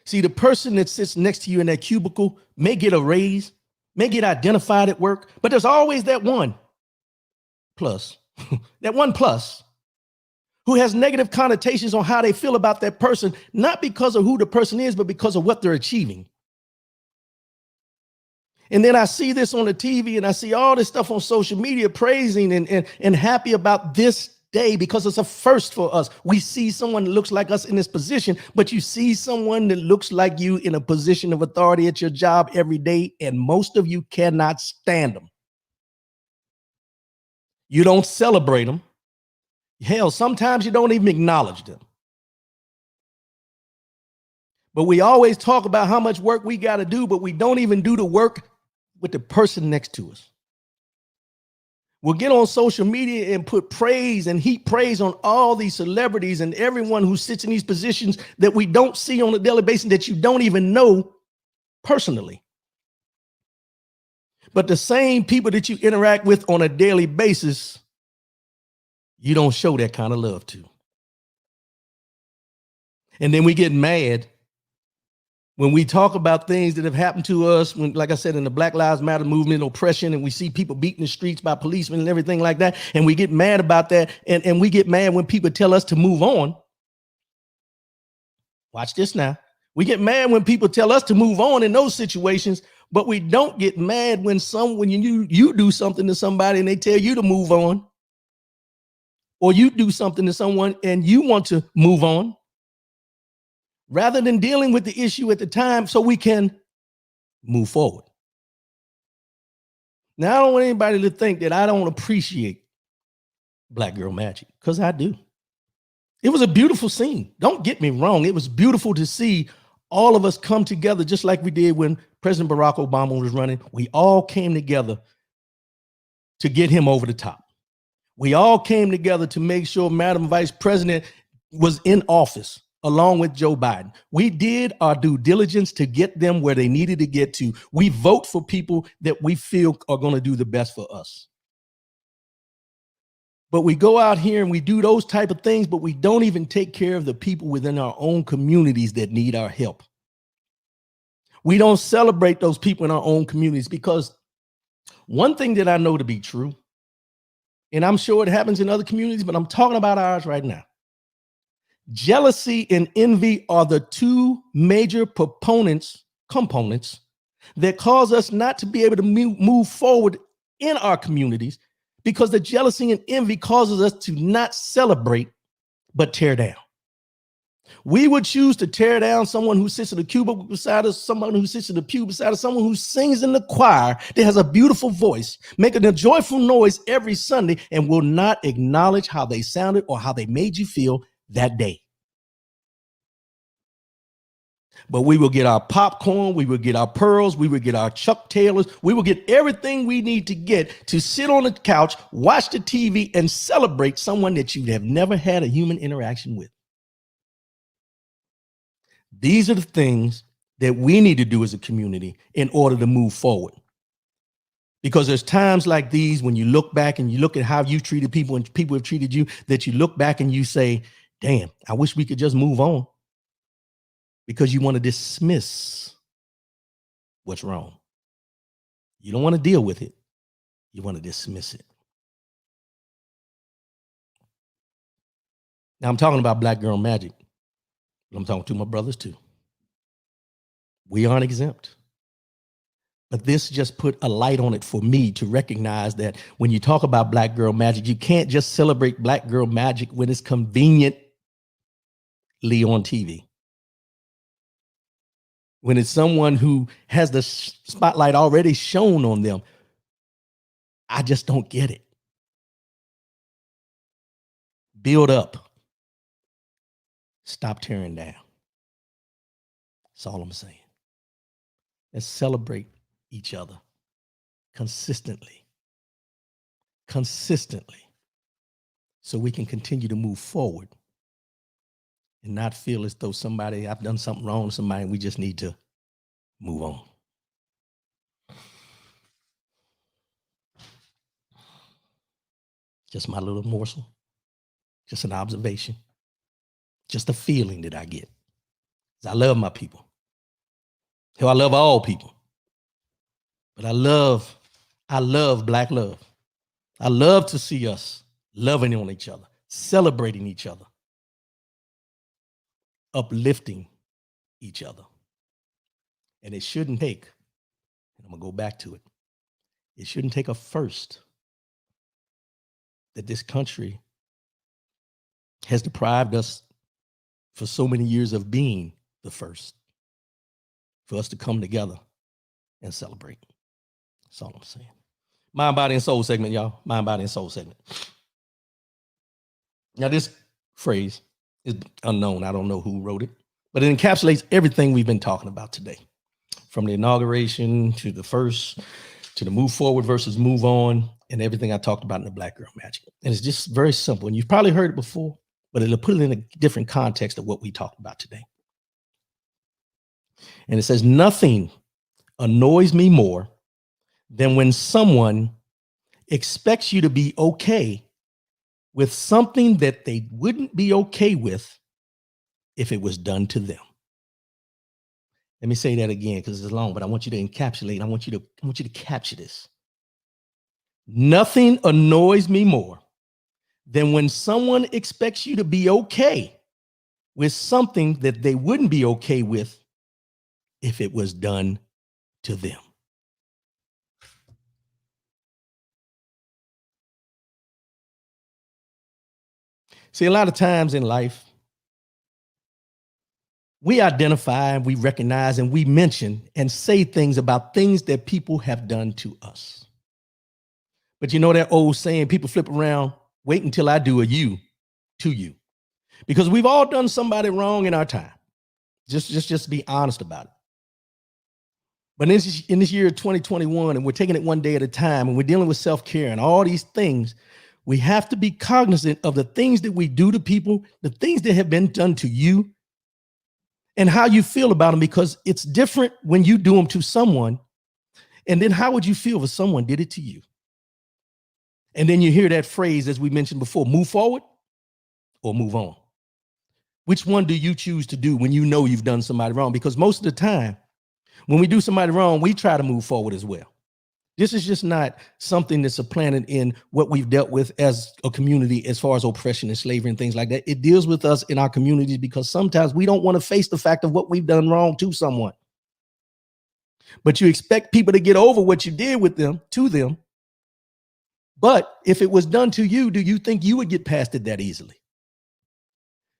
See, the person that sits next to you in that cubicle may get a raise, may get identified at work, but there's always that one plus, who has negative connotations on how they feel about that person, not because of who the person is, but because of what they're achieving. And then I see this on the TV and I see all this stuff on social media praising and happy about this day because it's a first for us. We see someone that looks like us in this position, but you see someone that looks like you in a position of authority at your job every day, and most of you cannot stand them. You don't celebrate them. Hell, sometimes you don't even acknowledge them. But we always talk about how much work we got to do, but we don't even do the work with the person next to us. We'll get on social media and put praise and heap praise on all these celebrities and everyone who sits in these positions that we don't see on a daily basis, that you don't even know personally. But the same people that you interact with on a daily basis, you don't show that kind of love to. And then we get mad when we talk about things that have happened to us, when, like I said, in the Black Lives Matter movement, oppression, and we see people beaten in the streets by policemen and everything like that, and we get mad about that, and we get mad when people tell us to move on. Watch this now. We get mad when people tell us to move on in those situations, but we don't get mad when you do something to somebody and they tell you to move on, or you do something to someone and you want to move on, rather than dealing with the issue at the time so we can move forward. Now, I don't want anybody to think that I don't appreciate Black Girl Magic, because I do. It was a beautiful scene. Don't get me wrong. It was beautiful to see all of us come together, just like we did when President Barack Obama was running. We all came together to get him over the top. We all came together to make sure Madam Vice President was in office along with Joe Biden. We did our due diligence to get them where they needed to get to. We vote for people that we feel are going to do the best for us. But we go out here and we do those type of things, but we don't even take care of the people within our own communities that need our help. We don't celebrate those people in our own communities, because one thing that I know to be true, and I'm sure it happens in other communities, but I'm talking about ours right now. Jealousy and envy are the two major components that cause us not to be able to move forward in our communities, because the jealousy and envy causes us to not celebrate, but tear down. We would choose to tear down someone who sits in the cubicle beside us, someone who sits in the pew beside us, someone who sings in the choir, that has a beautiful voice, making a joyful noise every Sunday, and will not acknowledge how they sounded or how they made you feel that day. But we will get our popcorn, we will get our pearls, we will get our Chuck Taylors, we will get everything we need to get to sit on the couch, watch the TV, and celebrate someone that you have never had a human interaction with. These are the things that we need to do as a community in order to move forward. Because there's times like these when you look back and you look at how you treated people and people have treated you, that you look back and you say, damn, I wish we could just move on. Because you want to dismiss what's wrong. You don't want to deal with it. You want to dismiss it. Now, I'm talking about Black Girl Magic, but I'm talking to my brothers too. We aren't exempt. But this just put a light on it for me to recognize that when you talk about Black Girl Magic, you can't just celebrate Black Girl Magic when it's conveniently on TV. When it's someone who has the spotlight already shown on them, I just don't get it. Build up. Stop tearing down. That's all I'm saying. Let's celebrate each other consistently, so we can continue to move forward and not feel as though I've done something wrong to somebody and we just need to move on. Just my little morsel, just an observation, just a feeling that I get. I love my people. Hell, I love all people. But I love Black love. I love to see us loving on each other, celebrating each other, uplifting each other. And it shouldn't take And I'm going to go back to it. It shouldn't take a first that this country has deprived us for so many years of being the first for us to come together and celebrate. That's all I'm saying. Mind, body, and soul segment, y'all. Mind, body, and soul segment. Now, this phrase is unknown. I don't know who wrote it, but it encapsulates everything we've been talking about today, from the inauguration to the first, to the move forward versus move on, and everything I talked about in the Black Girl Magic. And it's just very simple. And you've probably heard it before, but it'll put it in a different context of what we talked about today. And it says, nothing annoys me more than when someone expects you to be okay with something that they wouldn't be okay with if it was done to them. Let me say that again because it's long, but I want you to encapsulate. I want you to capture this. Nothing annoys me more than when someone expects you to be okay with something that they wouldn't be okay with if it was done to them. See, a lot of times in life, we identify and we recognize and we mention and say things about things that people have done to us. But you know that old saying, people flip around, wait until I do a you to you. Because we've all done somebody wrong in our time. Just be honest about it. But in this year of 2021, and we're taking it one day at a time, and we're dealing with self-care and all these things, we have to be cognizant of the things that we do to people, the things that have been done to you, and how you feel about them, because it's different when you do them to someone. And then how would you feel if someone did it to you? And then you hear that phrase, as we mentioned before, move forward or move on. Which one do you choose to do when you know you've done somebody wrong? Because most of the time, when we do somebody wrong, we try to move forward as well. This is just not something that's supplanted in what we've dealt with as a community as far as oppression and slavery and things like that. It deals with us in our communities because sometimes we don't want to face the fact of what we've done wrong to someone. But you expect people to get over what you did with them, to them. But if it was done to you, do you think you would get past it that easily?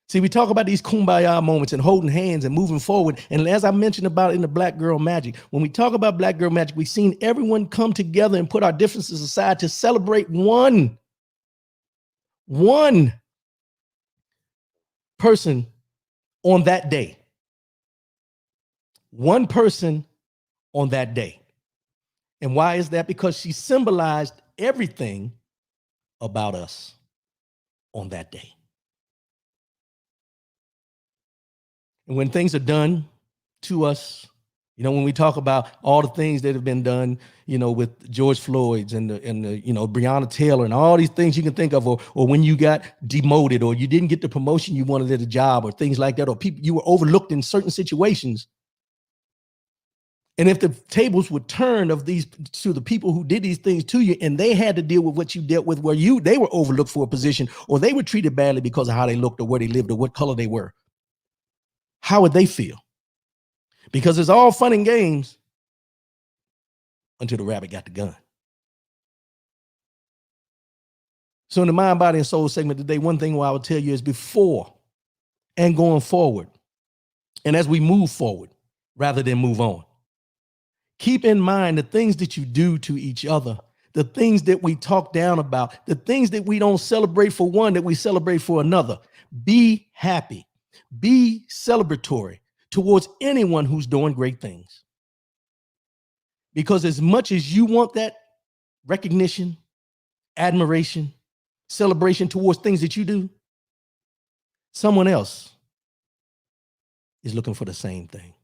See, we talk about these kumbaya moments and holding hands and moving forward. And as I mentioned about in the Black Girl Magic, when we talk about Black Girl Magic, we've seen everyone come together and put our differences aside to celebrate one person on that day. One person on that day. And why is that? Because she symbolized everything about us on that day. And when things are done to us, you know, when we talk about all the things that have been done, you know, with George Floyd's and the you know, Breonna Taylor and all these things you can think of, or when you got demoted or you didn't get the promotion you wanted at a job or things like that, or people you were overlooked in certain situations. And if the tables would turn of these to the people who did these things to you, and they had to deal with what you dealt with, where they were overlooked for a position, or they were treated badly because of how they looked or where they lived or what color they were, how would they feel? Because it's all fun and games until the rabbit got the gun. So in the Mind, Body, and Soul segment today, one thing I would tell you is before and going forward, and as we move forward rather than move on, keep in mind the things that you do to each other, the things that we talk down about, the things that we don't celebrate for one, that we celebrate for another. Be happy. Be celebratory towards anyone who's doing great things. Because as much as you want that recognition, admiration, celebration towards things that you do, someone else is looking for the same thing.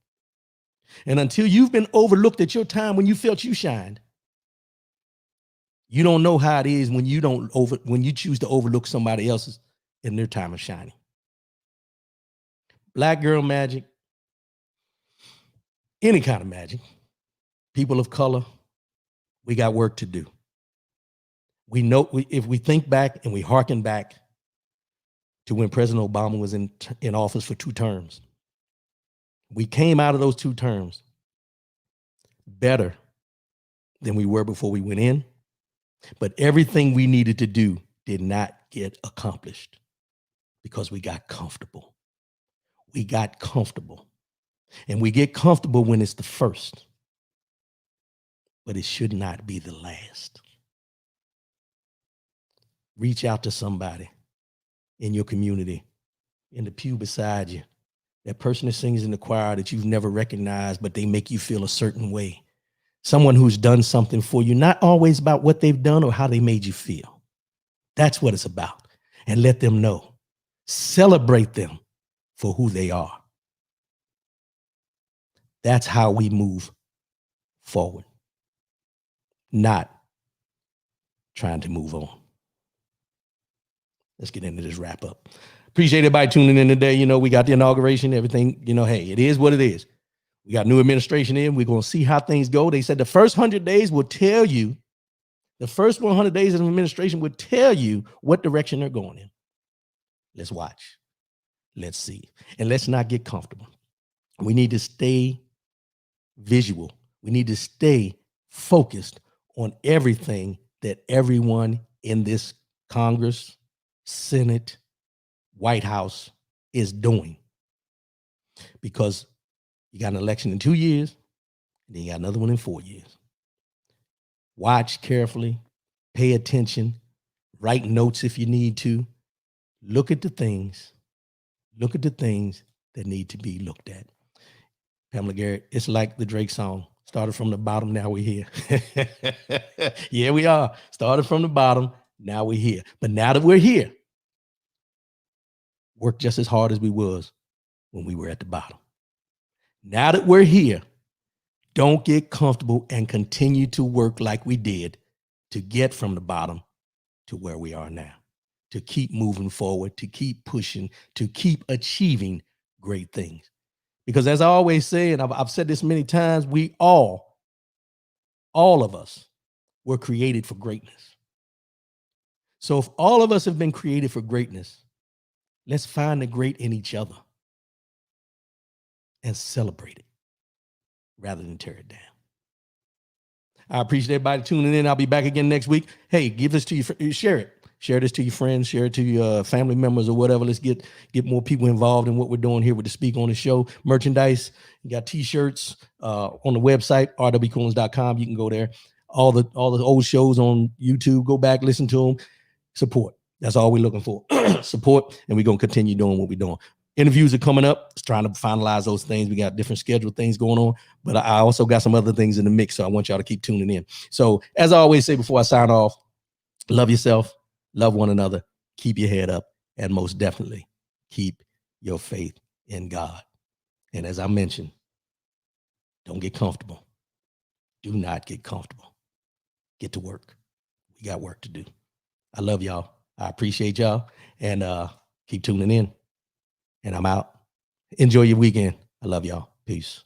And until you've been overlooked at your time when you felt you shined, you don't know how it is when you choose to overlook somebody else's in their time of shining. Black Girl Magic, any kind of magic, people of color, we got work to do. We know if we think back and we hearken back to when President Obama was in office for 2 terms, we came out of those 2 terms better than we were before we went in. But everything we needed to do did not get accomplished because we got comfortable. We got comfortable. And we get comfortable when it's the first, but it should not be the last. Reach out to somebody in your community, in the pew beside you, that person that sings in the choir that you've never recognized, but they make you feel a certain way. Someone who's done something for you, not always about what they've done or how they made you feel. That's what it's about. And let them know. Celebrate them for who they are. That's how we move forward, not trying to move on. Let's get into this wrap up. Appreciate everybody tuning in today. You know, we got the inauguration, everything. You know, hey, it is what it is. We got new administration in. We're going to see how things go. They said the first 100 days will tell you, the first 100 days of administration will tell you what direction they're going in. Let's watch. Let's see. And let's not get comfortable. We need to stay visual. We need to stay focused on everything that everyone in this Congress, Senate, White House is doing. Because you got an election in 2 years, and then you got another one in 4 years. Watch carefully, pay attention, write notes if you need to. Look at the things that need to be looked at. Pamela Garrett, it's like the Drake song. Started from the bottom, now we're here. Yeah, we are. Started from the bottom, now we're here. But now that we're here, work just as hard as we was when we were at the bottom. Now that we're here, don't get comfortable and continue to work like we did to get from the bottom to where we are now, to keep moving forward, to keep pushing, to keep achieving great things. Because as I always say, and I've said this many times, we all of us were created for greatness. So if all of us have been created for greatness, let's find the great in each other and celebrate it rather than tear it down. I appreciate everybody tuning in. I'll be back again next week. Hey, give this to you, share it. Share this to your friends, share it to your family members or whatever. Let's get more people involved in what we're doing here with the Speak on the Show. Merchandise, you got t-shirts on the website, rwcoolins.com. You can go there. All the old shows on YouTube, go back, listen to them, support. That's all we're looking for. Support, and we're going to continue doing what we're doing. Interviews are coming up. Just trying to finalize those things. We got different scheduled things going on, but I also got some other things in the mix, so I want y'all to keep tuning in. So as I always say before I sign off, love yourself, love one another, keep your head up, and most definitely keep your faith in God. And as I mentioned, don't get comfortable. Do not get comfortable. Get to work. We got work to do. I love y'all. I appreciate y'all, and keep tuning in. And I'm out. Enjoy your weekend. I love y'all. Peace.